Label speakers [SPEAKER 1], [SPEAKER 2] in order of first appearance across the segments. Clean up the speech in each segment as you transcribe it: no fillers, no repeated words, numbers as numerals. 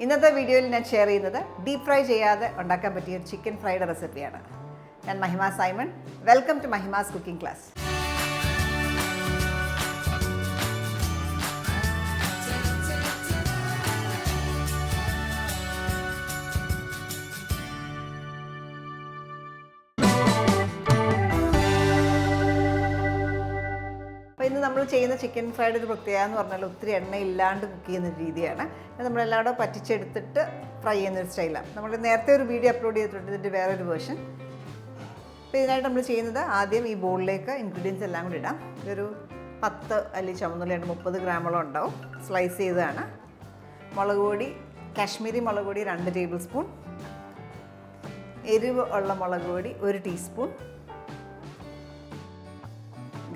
[SPEAKER 1] ഇന്നത്തെ വീഡിയോയിൽ ഞാൻ ഷെയർ ചെയ്യുന്നത് ഡീപ് ഫ്രൈ ചെയ്യാതെ ഉണ്ടാക്കാൻ പറ്റിയ ഒരു ചിക്കൻ ഫ്രൈഡ് റെസിപ്പിയാണ്. ഞാൻ Mahima Simon. Welcome to Mahima's cooking class. അപ്പോൾ ഇന്ന് നമ്മൾ ചെയ്യുന്ന ചിക്കൻ ഫ്രൈഡ് ഒരു പ്രത്യേകത എന്ന് പറഞ്ഞാൽ ഒത്തിരി എണ്ണ ഇല്ലാണ്ട് കുക്ക് ചെയ്യുന്ന രീതിയാണ്. നമ്മളെല്ലാം പറ്റിച്ചെടുത്തിട്ട് ഫ്രൈ ചെയ്യുന്നൊരു സ്റ്റൈലാണ്. നമ്മൾ നേരത്തെ ഒരു വീഡിയോ അപ്ലോഡ് ചെയ്തിട്ടുണ്ട്, ഇതിൻ്റെ വേറൊരു വേർഷൻ. അപ്പോൾ ഇതിനായിട്ട് നമ്മൾ ചെയ്യുന്നത് ആദ്യം ഈ ബോളിലേക്ക് ഇൻഗ്രീഡിയൻസ് എല്ലാം കൂടി ഇടാം. ഇതൊരു 10 അല്ലെങ്കിൽ ചുമന്നുള്ളിയുണ്ട്, 30 ഗ്രാമോളം ഉണ്ടാവും. സ്ലൈസ് ചെയ്തതാണ്. മുളക് പൊടി, കാശ്മീരി മുളക് പൊടി 2 ടേബിൾ സ്പൂൺ, എരിവ് ഉള്ള മുളക് പൊടി 1 ടീസ്പൂൺ,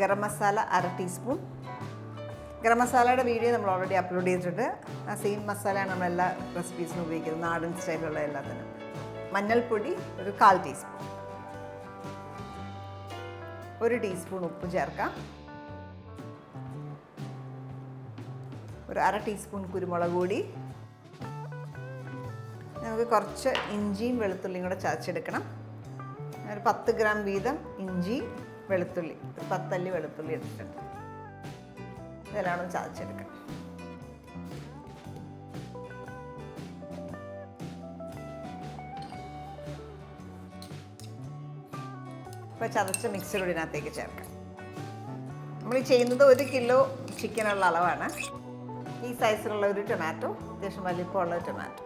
[SPEAKER 1] ഗരം മസാല 1/2 ടീസ്പൂൺ. ഗരം മസാലയുടെ വീഡിയോ നമ്മൾ ഓൾറെഡി അപ്ലോഡ് ചെയ്തിട്ടുണ്ട്. ആ സെയിം മസാലയാണ് നമ്മൾ എല്ലാ റെസിപ്പീസിനും ഉപയോഗിക്കുന്നത്, നാടൻ സ്റ്റൈലുള്ള എല്ലാത്തിനും. മഞ്ഞൾപ്പൊടി ഒരു 1/4 ടീസ്പൂൺ, 1 ടീസ്പൂൺ ഉപ്പ് ചേർക്കാം, ഒരു 1/2 ടീസ്പൂൺ കുരുമുളക് പൊടി. നമുക്ക് കുറച്ച് ഇഞ്ചിയും വെളുത്തുള്ളിയും കൂടെ ചതച്ചെടുക്കണം. ഒരു 10 ഗ്രാം വീതം ഇഞ്ചി, വെളുത്തുള്ളി, 10 അല്ലി വെളുത്തുള്ളി എടുത്തിട്ടുണ്ട്. ഇതെല്ലാം ചതച്ചെടുക്കാം. ഇപ്പോൾ ചതച്ച മിക്സർ ഇതിനകത്തേക്ക് ചേർക്കാം. നമ്മൾ ഈ ചെയ്യുന്നത് 1 കിലോ ചിക്കനുള്ള അളവാണ്. ഈ സൈസിലുള്ള ഒരു ടൊമാറ്റോ, അത്യാവശ്യം വലിപ്പമുള്ള ടൊമാറ്റോ,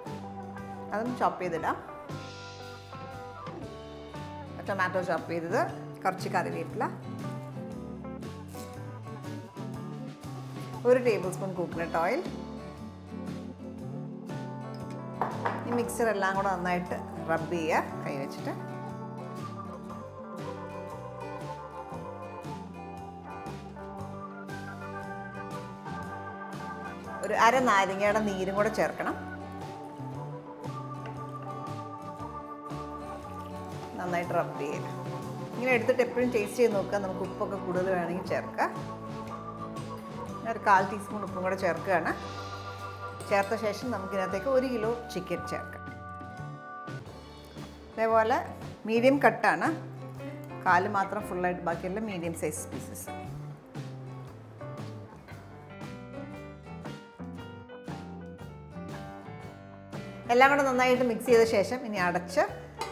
[SPEAKER 1] അതും ചോപ്പ് ചെയ്തിടാം. ടൊമാറ്റോ ചോപ്പ് ചെയ്തത്, കുറച്ച് കറിവേപ്പില, 1 ടേബിൾ സ്പൂൺ കോക്കനട്ട് ഓയിൽ. ഈ മിക്സർ എല്ലാം കൂടെ നന്നായിട്ട് റബ്ബ് ചെയ്യുക കൈ വെച്ചിട്ട്. ഒരു 1/2 നാരങ്ങയുടെ നീരും കൂടെ ചേർക്കണം. നന്നായിട്ട് റബ്ബ് ചെയ്യുക. ഇങ്ങനെ എടുത്തിട്ട് എപ്പോഴും ടേസ്റ്റ് ചെയ്ത് നോക്കുക. നമുക്ക് ഉപ്പൊക്കെ കൂടുതൽ വേണമെങ്കിൽ ചേർക്കുക. ഒരു 1/4 ടീസ്പൂൺ ഉപ്പും കൂടെ ചേർക്കുകയാണ്. ചേർത്ത ശേഷം നമുക്കിതിനകത്തേക്ക് 1 കിലോ ചിക്കൻ ചേർക്കാം. അതേപോലെ മീഡിയം കട്ടാണ്, കാല് മാത്രം ഫുള്ളായിട്ട്, ബാക്കിയെല്ലാം മീഡിയം സൈസ് പീസസ്. എല്ലാം കൂടെ നന്നായിട്ട് മിക്സ് ചെയ്ത ശേഷം ഇനി അടച്ച്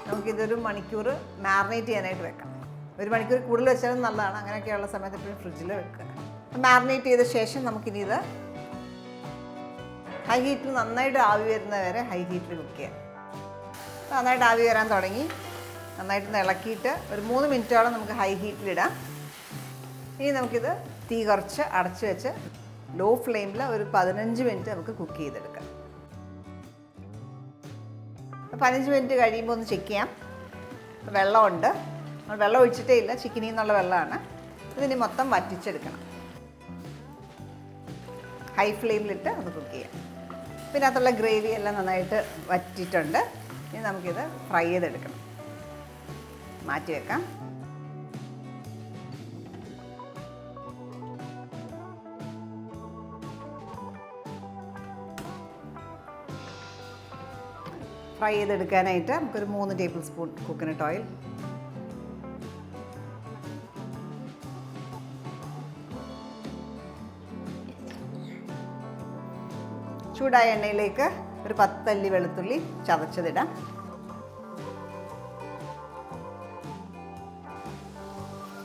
[SPEAKER 1] നമുക്കിതൊരു മണിക്കൂർ മാറിനേറ്റ് ചെയ്യാനായിട്ട് വെക്കാം. 1 മണിക്കൂർ കൂടുതൽ വെച്ചാലും നല്ലതാണ്. അങ്ങനെയൊക്കെയുള്ള സമയത്ത് എപ്പോഴും ഫ്രിഡ്ജിൽ വെക്കുക. മാറിനേറ്റ് ചെയ്ത ശേഷം നമുക്കിനി ഇത് ഹൈ ഹീറ്റിൽ നന്നായിട്ട് ആവി വരുന്നവരെ ഹൈ ഹീറ്റിൽ കുക്ക് ചെയ്യാം. നന്നായിട്ട് ആവി വരാൻ തുടങ്ങി. നന്നായിട്ട് ഇളക്കിയിട്ട് ഒരു 3 മിനിറ്റോളം നമുക്ക് ഹൈ ഹീറ്റിലിടാം. ഇനി നമുക്കിത് തീ കുറച്ച് അടച്ച് വെച്ച് ലോ ഫ്ലെയിമിൽ ഒരു 15 മിനിറ്റ് നമുക്ക് കുക്ക് ചെയ്തെടുക്കാം. 15 മിനിറ്റ് കഴിയുമ്പോൾ ഒന്ന് ചെക്ക് ചെയ്യാം. വെള്ളമുണ്ട്, നമ്മൾ വെള്ളം ഒഴിച്ചിട്ടേ ഇല്ല, ചിക്കനിൽ നിന്നുള്ള വെള്ളമാണ്. ഇതിന് മൊത്തം വറ്റിച്ചെടുക്കണം. ഹൈ ഫ്ലെയിമിലിട്ട് അത് കുക്ക് ചെയ്യാം. പിന്നെ അതിനകത്തുള്ള ഗ്രേവി എല്ലാം നന്നായിട്ട് വറ്റിയിട്ടുണ്ട്. ഇനി നമുക്കിത് ഫ്രൈ ചെയ്തെടുക്കണം. മാറ്റി വെക്കാം. ഫ്രൈ ചെയ്തെടുക്കാനായിട്ട് നമുക്കൊരു 3 ടേബിൾ സ്പൂൺ കോക്കനട്ട് ഓയിൽ, ചൂടായ എണ്ണയിലേക്ക് ഒരു 10 അല്ലി വെളുത്തുള്ളി ചതച്ചതിടാം.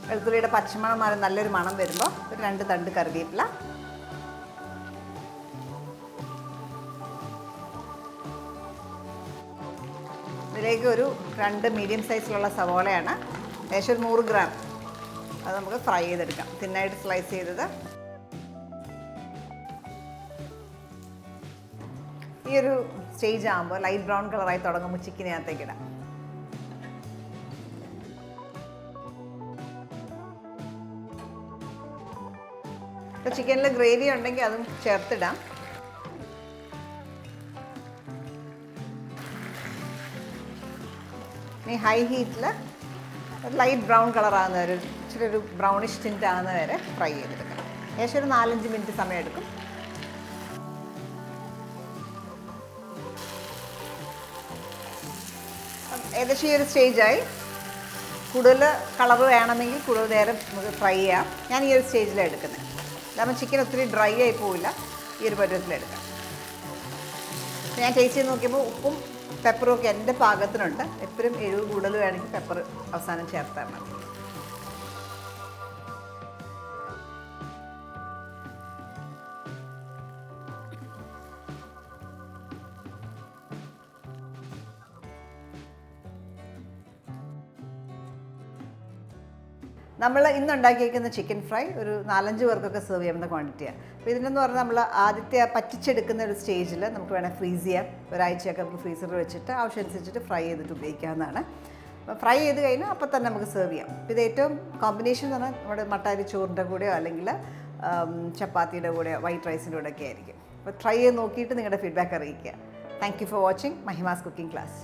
[SPEAKER 1] വെളുത്തുള്ളിയുടെ പച്ചമണം മാറി നല്ലൊരു മണം വരുമ്പോൾ ഒരു 2 തണ്ട് കറിവേപ്പില, ഇതിലേക്ക് ഒരു 2 മീഡിയം സൈസിലുള്ള സവോളയാണ്, ഏകദേശം ഒരു 100 ഗ്രാം. അത് നമുക്ക് ഫ്രൈ ചെയ്തെടുക്കാം. തിന്നായിട്ട് സ്ലൈസ് ചെയ്തത്. ഈ ഒരു സ്റ്റേജ് ആകുമ്പോൾ ലൈറ്റ് ബ്രൗൺ കളറായി തുടങ്ങുമ്പോൾ ചിക്കനകത്തേക്ക് ഇടാം. ഇപ്പോൾ ചിക്കനിൽ ഗ്രേവി ഉണ്ടെങ്കിൽ അതും ചേർത്തിടാം. ഇനി ഹൈ ഹീറ്റിൽ ലൈറ്റ് ബ്രൗൺ കളറാകുന്ന വരെ, ഇച്ചിരി ഒരു ബ്രൗണിഷ് ടിൻ്റ് ആകുന്ന വരെ ഫ്രൈ ചെയ്തെടുക്കാം. ഏകദേശം ഒരു 4-5 മിനിറ്റ് സമയം എടുക്കും. ഏകദേശം ഈ ഒരു സ്റ്റേജായി. കൂടുതൽ കളർ വേണമെങ്കിൽ കൂടുതൽ നേരം നമുക്ക് ഫ്രൈ ചെയ്യാം. ഞാൻ ഈ ഒരു സ്റ്റേജിലാണ് എടുക്കുന്നത്. അതാകുമ്പോൾ ചിക്കൻ ഒത്തിരി ഡ്രൈ ആയി പോവില്ല. ഈ ഒരു പരുവത്തിലെടുക്കാം. ഞാൻ ടേസ്റ്റ് ചെയ്ത് നോക്കിയപ്പോൾ ഉപ്പും പെപ്പറും ഒക്കെ എൻ്റെ പാകത്തിനുണ്ട്. എപ്പോഴും എരിവ് കൂടുതൽ വേണമെങ്കിൽ പെപ്പർ അവസാനം ചേർത്താൽ മതി. നമ്മൾ ഇന്ന് ഉണ്ടാക്കിയിരിക്കുന്ന ചിക്കൻ ഫ്രൈ ഒരു 4-5 പേർക്കൊക്കെ സെർവ് ചെയ്യാവുന്ന ക്വാണ്ടിറ്റിയാണ്. അപ്പോൾ ഇതിനെന്ന് പറഞ്ഞാൽ നമ്മൾ ആദ്യത്തെ പറ്റിച്ചെടുക്കുന്ന ഒരു സ്റ്റേജിൽ നമുക്ക് വേണേൽ ഫ്രീസ് ചെയ്യാം. ഒരാഴ്ചയൊക്കെ നമുക്ക് ഫ്രീസറിൽ വെച്ചിട്ട് ആവശ്യമനുസരിച്ചിട്ട് ഫ്രൈ ചെയ്തിട്ട് ഉപയോഗിക്കാവുന്നതാണ്. അപ്പോൾ ഫ്രൈ ചെയ്ത് കഴിഞ്ഞാൽ അപ്പോൾ തന്നെ നമുക്ക് സെർവ് ചെയ്യാം. അപ്പോൾ ഇത് ഏറ്റവും കോമ്പിനേഷൻ എന്ന് പറഞ്ഞാൽ നമ്മുടെ മട്ടാരി ചോറിൻ്റെ കൂടെയോ അല്ലെങ്കിൽ ചപ്പാത്തിയുടെ കൂടെയോ വൈറ്റ് റൈസിൻ്റെ കൂടെ ഒക്കെ ആയിരിക്കും. അപ്പോൾ ട്രൈ ചെയ്ത് നോക്കിയിട്ട് നിങ്ങളുടെ ഫീഡ്ബാക്ക് അറിയിക്കുക. Thank you for watching Mahima's cooking class.